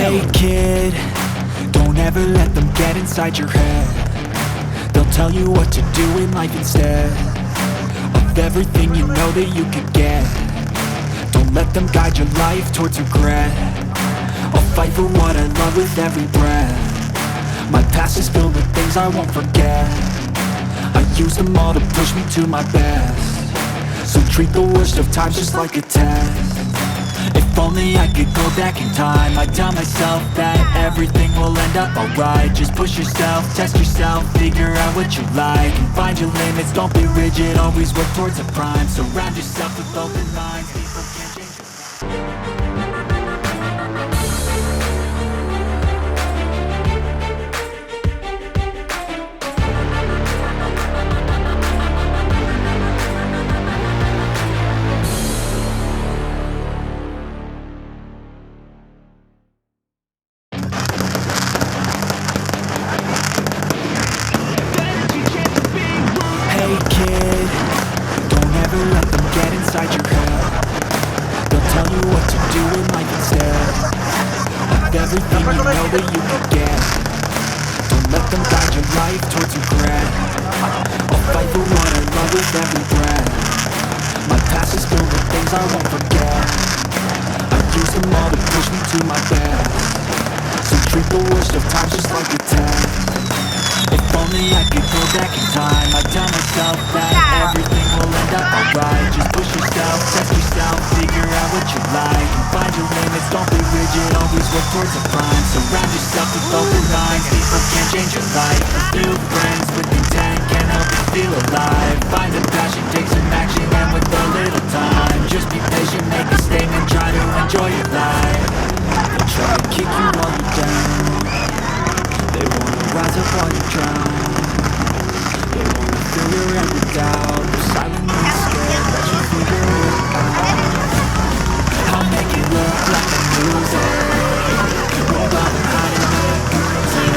Hey kid, don't ever let them get inside your head. They'll tell you what to do in life instead of everything you know that you could get. Don't let them guide your life towards regret. I'll fight for what I love with every breath. My past is filled with things I won't forget. I use them all to push me to my best. So treat the worst of times just like a test. If only I could go back in time, I'd tell myself that everything will end up alright. Just push yourself, test yourself, figure out what you like, and find your limits, don't be rigid, always work towards a prime. Surround yourself with open minds, people can't change your mind. Hey kid, don't ever let them get inside your head. They'll tell you what to do in life instead of everything you know that you could get. Don't let them guide your life towards regret. I'll fight for what I love with every breath. My past is filled with things I won't forget. I use them all to push me to my best. So treat the worst of times just like a test. If only I could go back in time, I'd tell myself that everything will end up alright. Just push yourself, test yourself, figure out what you like, and find your limits, don't be rigid, always work towards a prime. Surround yourself with open minds, people can't change your life. A few friends with intent can help you feel alive. Find a passion, take some action, and with a little time, just be patient, make a statement, try to enjoy your life. They'll try to kick you while you're down. They wanna rise up while you drown. They wanna fill your head with doubt. They're silently scared that you figure it out. I'll make it look like I'm losing. Won't bother hiding the bruises.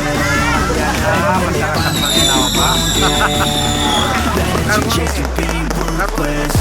And when they finally get you wounded, then it's your chance to be ruthless.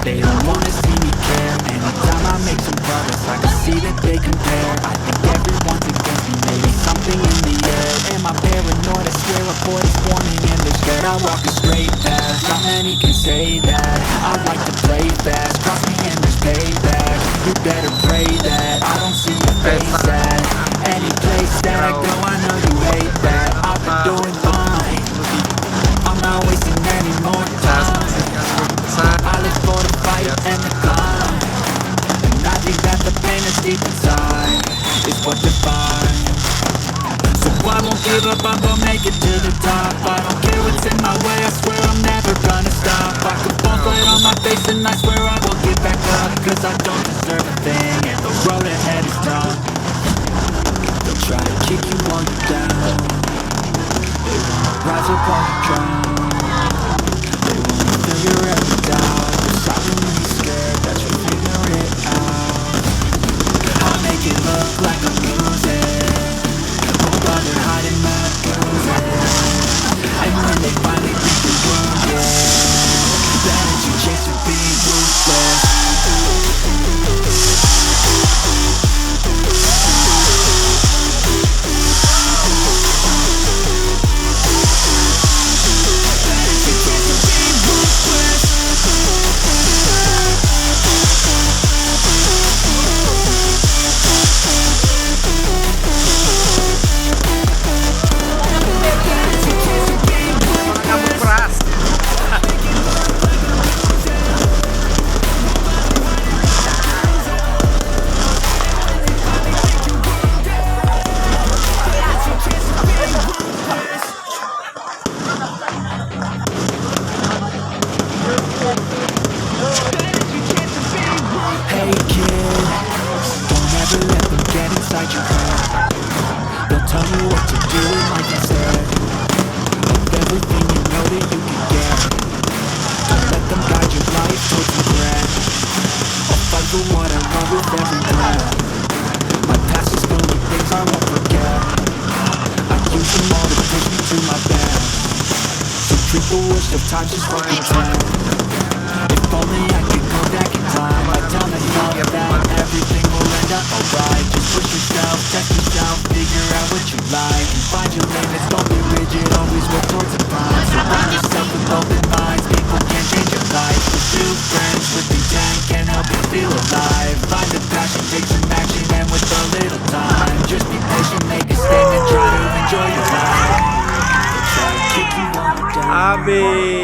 They don't wanna see me care. Anytime I make some progress, I can see that they compare. I think everyone's against me, maybe something in the air. Am I paranoid? I swear a boy is warning and they're scared I walk a straight path. Not many can say that. I like to play fast, cross me and there's payback. You better pray that I don't see your face at any place that I go. I know you hate that. I've been doing fine, I'm not wasting any more time. I live for the fight and the climb, and I think that the pain that's deep inside is what defines. So I won't give up, I'm gonna make it to the top. I don't care what's in my way, I swear I'm never gonna stop. I could fall flat on my face and I swear I will get back up, cause I don't deserve a thing and the road ahead is tough. They'll try to kick you while you're down. They wanna rise up while you drown. They wanna fill your head with doubt. They're silently scared that you'll figure it out. I'll make it look like I'm losing. Won't bother hiding my bruises. And when they finally think you're wounded, then it's your chance to be ruthless. inside your head. They'll tell you what to do in life instead that you can get. Don't let them guide your life towards regret. I'll fight for what I love with every breath. My past is full of things I won't forget. I use them all to push me to my best. So treat the worst of times just for a test. If only I could go back in time, I'd tell myself that everything will end up alright. Just push yourself, test yourself, figure out what you like, and find your limits, don't be rigid, always work towards a climb. Surround yourself with open minds, people can change your life. Pursue friends with intent, can help you feel alive. Find a passion, take some action, and with a little time, just be patient, make a statement, try to enjoy your life. Try to keep you on the down. Abi